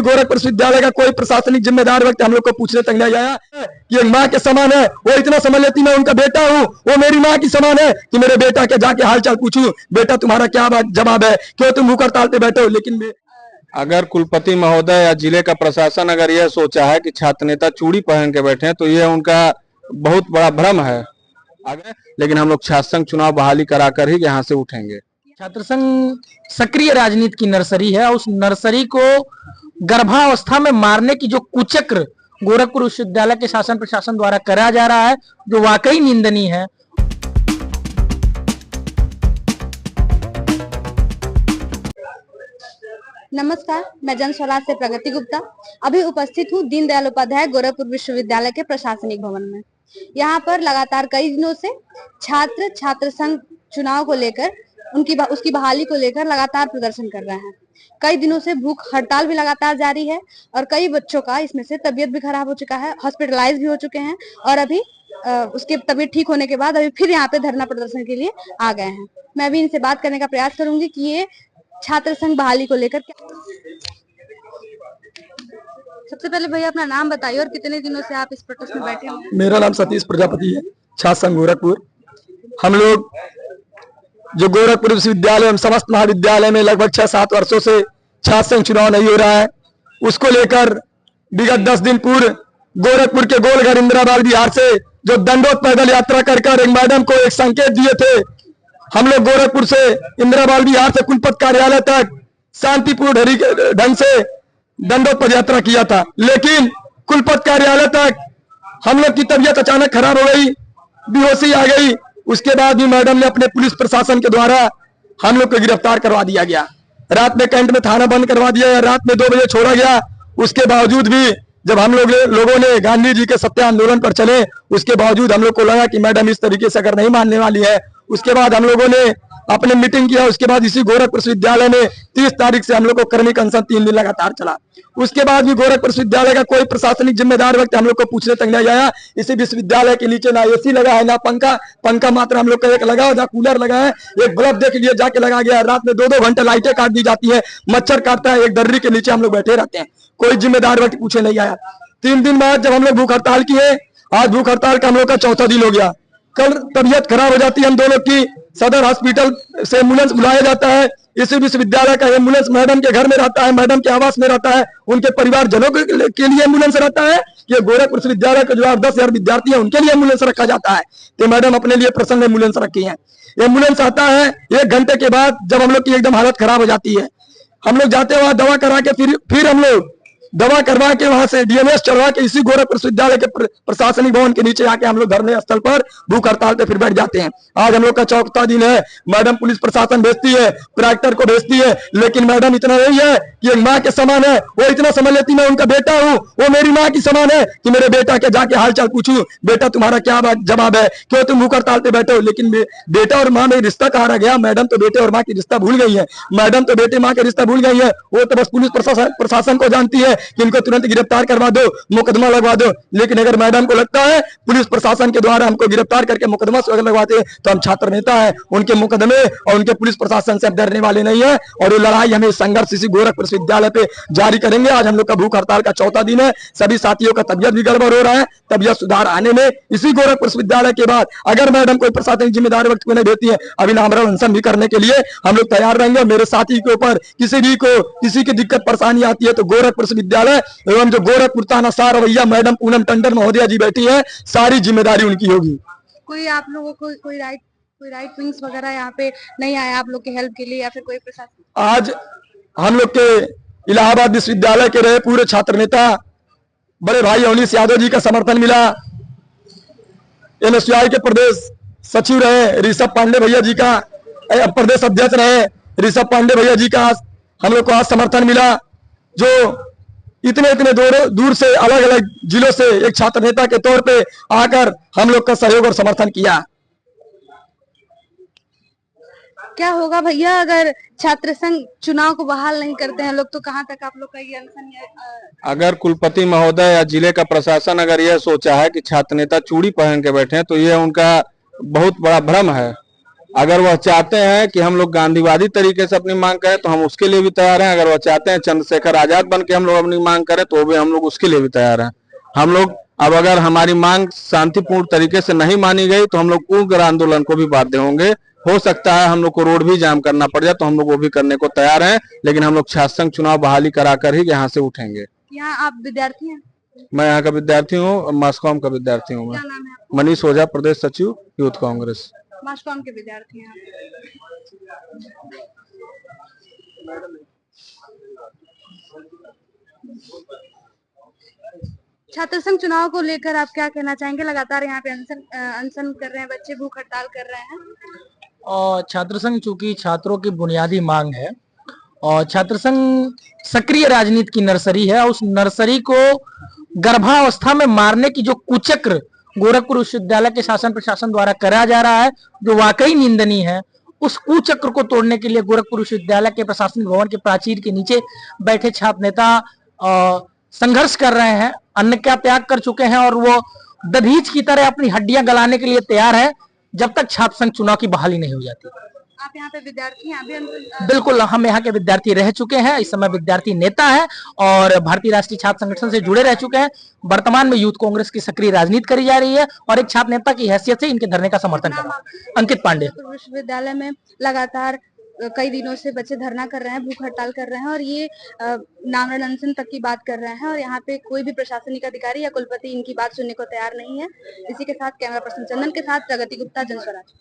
गोरखपुर विश्वविद्यालय का कोई प्रशासनिक जिम्मेदार व्यक्ति हम लोग को पूछने तक नहीं आया कि एक माँ के समान है। वो इतना समझ लेती मैं उनका बेटा हूँ, वो मेरी माँ की समान है कि मेरे बेटा के जाके हालचाल पूछूं, बेटा तुम्हारा क्या जवाब है, क्यों तुम भूख हड़ताल पे बैठे हो। लेकिन अगर कुलपति महोदय या जिले का प्रशासन अगर यह सोचा है कि छात्र नेता चूड़ी पहन के बैठे हैं तो यह उनका बहुत बड़ा भ्रम है। लेकिन हम लोग छात्र संघ चुनाव बहाली कराकर ही यहाँ से उठेंगे। छात्र संघ सक्रिय राजनीति की नर्सरी है। उस नर्सरी को गर्भावस्था में मारने की जो कुचक्र गोरखपुर विश्वविद्यालय के शासन प्रशासन द्वारा करा जा रहा है, जो वाकई निंदनीय है। नमस्कार, मैं जन स्वराज से प्रगति गुप्ता अभी उपस्थित हूँ दीनदयाल उपाध्याय गोरखपुर विश्वविद्यालय के प्रशासनिक भवन में। यहाँ पर लगातार कई दिनों से छात्र संघ चुनाव को लेकर उसकी बहाली को लेकर लगातार प्रदर्शन कर रहे हैं। कई दिनों से भूख हड़ताल भी लगातार जारी है और कई बच्चों का इसमें से तबीयत भी खराब हो चुका है, हॉस्पिटलाइज भी हो चुके हैं और अभी उसके तबीयत ठीक होने के बाद अभी फिर यहाँ पे धरना प्रदर्शन के लिए आ गए हैं। मैं अभी इनसे बात करने का प्रयास करूंगी कि ये छात्र संघ बहाली को लेकर सबसे पहले भैया अपना नाम बताइए और कितने दिनों से आप इस प्रोटेस्ट में बैठे हैं। मेरा नाम सतीश प्रजापति है, छात्र संघ गोरखपुर। हम लोग जो गोरखपुर विश्वविद्यालय एवं समस्त महाविद्यालय में लगभग 6-7 वर्षों से छात्र संघ चुनाव नहीं हो रहा है, उसको लेकर विगत 10 दिन पूर्व गोरखपुर के गोलघर इंदिराबाद बिहार से जो दंडोत पैदल यात्रा कर एक मैडम को एक संकेत दिए थे। हम लोग गोरखपुर से इंदिराबाद बिहार से कुलपति कार्यालय तक शांतिपूर्ण ढंग से दंडोत पद यात्रा किया था, लेकिन कुलपति कार्यालय तक हम लोग की तबीयत अचानक खराब हो गई, बेहोशी आ गई। उसके बाद भी मैडम ने अपने पुलिस प्रशासन के द्वारा हम लोग को गिरफ्तार करवा दिया गया। रात में कैंट में थाना बंद करवा दिया गया, रात में 2 बजे छोड़ा गया। उसके बावजूद भी जब हम लोगों ने गांधी जी के सत्य आंदोलन पर चले, उसके बावजूद हम लोग को लगा कि मैडम इस तरीके से अगर नहीं मानने वाली है। उसके बाद हम लोगों ने अपने मीटिंग किया। उसके बाद इसी गोरखपुर विश्वविद्यालय में 30 तारीख से हम लोग को कर्मिक अनशन 3 दिन लगातार चला। उसके बाद भी गोरखपुर विश्वविद्यालय का कोई प्रशासनिक जिम्मेदार व्यक्ति हम लोग को पूछने तक नहीं आया। इसी विश्वविद्यालय के नीचे ना एसी लगा है, ना पंखा मात्र हम लोग का एक लगा है, ना कूलर लगा है। एक बल्ब देख लिए जाके लगा गया। रात में 2-2 घंटे लाइटें काट दी जाती है, मच्छर काटता है, एक दर्री के नीचे हम लोग बैठे रहते हैं, कोई जिम्मेदार व्यक्ति पूछे नहीं आया। 3 दिन बाद जब हम लोग भूख हड़ताल किए, आज भूख हड़ताल का हम लोग का 4था दिन हो गया। कल तबीयत खराब हो जाती है हम दोनों की, सदर हॉस्पिटल से एम्बुलेंस बुलाया जाता है। इसी विश्वविद्यालय का एम्बुलेंस मैडम के घर में रहता है, मैडम के आवास में रहता है, उनके परिवारजनों के लिए एम्बुलेंस रहता है। ये गोरखपुर विश्वविद्यालय के जो 10,000 विद्यार्थी हैं उनके लिए एम्बुलेंस रखा जाता है। तो मैडम अपने लिए पर्सनल एम्बुलेंस रखी है। एम्बुलेंस आता है 1 घंटे के बाद, जब हम लोग की एकदम हालत खराब हो जाती है, हम लोग जाते वहां दवा करा के फिर हम लोग दवा करवा के वहां से डीएमएस चढ़वा के इसी गोरखपुर विश्वविद्यालय के प्रशासनिक भवन के नीचे आके हम लोग धरने स्थल पर भूख हड़ताल पे फिर बैठ जाते हैं। आज हम लोग का 4था दिन है। मैडम पुलिस प्रशासन भेजती है, प्राक्टर को भेजती है, लेकिन मैडम इतना नहीं है कि एक माँ के समान है। वो इतना समझ लेती मैं उनका बेटा हूँ, वो मेरी माँ की समान है कि मेरे बेटा के जाके हालचाल पूछूं, बेटा तुम्हारा क्या जवाब है, क्यों तुम भूख हड़ताल पे बैठे हो। लेकिन बेटा और माँ में रिश्ता कहाँ रह गया। मैडम तो बेटे और माँ की रिश्ता भूल गई है, मैडम तो बेटे माँ के रिश्ता भूल गई है। वो तो बस पुलिस प्रशासन को जानती है कि इनको तुरंत गिरफ्तार करवा दो, मुकदमा लगवा दो। लेकिन अगर मैडम को लगता है पुलिस प्रशासन के द्वारा हमको गिरफ्तार करके मुकदमा लगवाते तो हम छात्र नेता हैं, उनके मुकदमे और उनके पुलिस प्रशासन से डरने वाले नहीं है। और ये लड़ाई हमें संघर्ष इसी गोरखपुर विश्वविद्यालय पे जारी करेंगे। आज हम लोग का भूख हड़ताल का 4था दिन है। सभी साथियों का तबियत भी गड़बड़ हो रहा है, तबियत सुधार आने में इसी गोरखपुर विश्वविद्यालय के बाद अगर मैडम कोई प्रशासनिक जिम्मेदार व्यक्ति को नहीं देती है, अभी नामरन अनशन भी करने के लिए हम लोग तैयार रहेंगे। मेरे साथी के ऊपर किसी की दिक्कत परेशानी आती है तो गोरखपुर विश्वविद्यालय एवं जो गोरखपुर थानासार रवैया मैडम पूनम टंडन महोदया जी बैठी है, सारी जिम्मेदारी उनकी होगी। कोई आप लोगों को कोई राइट विंग्स वगैरह यहाँ पे नहीं आया आप लोग के हेल्प के लिए या फिर कोई प्रशासन? आज हम लोग के इलाहाबाद विश्वविद्यालय के रहे पूरे छात्र नेता बड़े भाई अवनीश यादव जी का समर्थन मिला। एनएसयूआई के प्रदेश सचिव रहे ऋषभ पांडे भैया जी का, प्रदेश अध्यक्ष रहे ऋषभ पांडे भैया जी का हम लोग को आज समर्थन मिला। जो इतने दूर से अलग अलग जिलों से एक छात्र नेता के तौर पे आकर हम लोग का सहयोग और समर्थन किया। क्या होगा भैया अगर छात्र संघ चुनाव को बहाल नहीं करते हैं लोग, तो कहां तक आप लोग का ये अनशन? अगर कुलपति महोदय या जिले का प्रशासन अगर यह सोचा है कि छात्र नेता चूड़ी पहन के बैठे हैं तो यह उनका बहुत बड़ा भ्रम है। अगर वह चाहते हैं कि हम लोग गांधीवादी तरीके से अपनी मांग करें तो हम उसके लिए भी तैयार हैं। अगर वह चाहते हैं चंद्रशेखर आजाद बन के हम लोग अपनी मांग करें तो भी हम लोग उसके लिए भी तैयार हैं। हम लोग अब अगर हमारी मांग शांतिपूर्ण तरीके से नहीं मानी गई तो हम लोग उग्र आंदोलन को भी बाध्य होंगे। हो सकता है हम लोग को रोड भी जाम करना पड़ जाए तो हम लोग वो भी करने को तैयार हैं, लेकिन हम लोग छात्र संघ चुनाव बहाली कराकर ही यहाँ से उठेंगे। यहाँ आप विद्यार्थी हैं? मैं यहाँ का विद्यार्थी हूँ, मास्कॉम का विद्यार्थी हूँ। मैं क्या नाम है आपका? मनीष ओझा, प्रदेश सचिव यूथ कांग्रेस। मास्कॉम के विद्यार्थी हैं आप। छात्र संघ चुनाव को लेकर आप क्या कहना चाहेंगे? लगातार यहाँ पे अनशन कर रहे हैं बच्चे, भूख हड़ताल कर रहे हैं। और छात्र संघ चूंकि छात्रों की बुनियादी मांग है और छात्र संघ सक्रिय राजनीति की नर्सरी है, उस नर्सरी को गर्भावस्था में मारने की जो कुचक्र गोरखपुर विश्वविद्यालय के शासन प्रशासन द्वारा करा जा रहा है, जो वाकई निंदनीय है, उस कुचक्र को तोड़ने के लिए गोरखपुर विश्वविद्यालय के प्रशासनिक भवन के प्राचीर के नीचे बैठे छात्र नेता संघर्ष कर रहे हैं, अन्न का त्याग कर चुके हैं और वो दधीच की तरह अपनी हड्डियां गलाने के लिए तैयार है जब तक छात्र संघ चुनाव की बहाली नहीं हो जाती। आप यहाँ पे विद्यार्थी हैं अभी? बिल्कुल, हम यहाँ के विद्यार्थी रह चुके हैं, इस समय विद्यार्थी नेता हैं और भारतीय राष्ट्रीय छात्र संगठन से जुड़े रह चुके हैं। वर्तमान में यूथ कांग्रेस की सक्रिय राजनीति करी जा रही है और एक छात्र नेता की हैसियत से इनके धरने का समर्थन कर रहा है। अंकित पांडे। विश्वविद्यालय में लगातार कई दिनों से बच्चे धरना कर रहे हैं, भूख हड़ताल कर रहे हैं और ये नामरण अनशन तक की बात कर रहे हैं और यहाँ पे कोई भी प्रशासनिक अधिकारी या कुलपति इनकी बात सुनने को तैयार नहीं है। इसी के साथ कैमरा पर्सन चंदन के साथ प्रगति गुप्ता, जनस्वराज।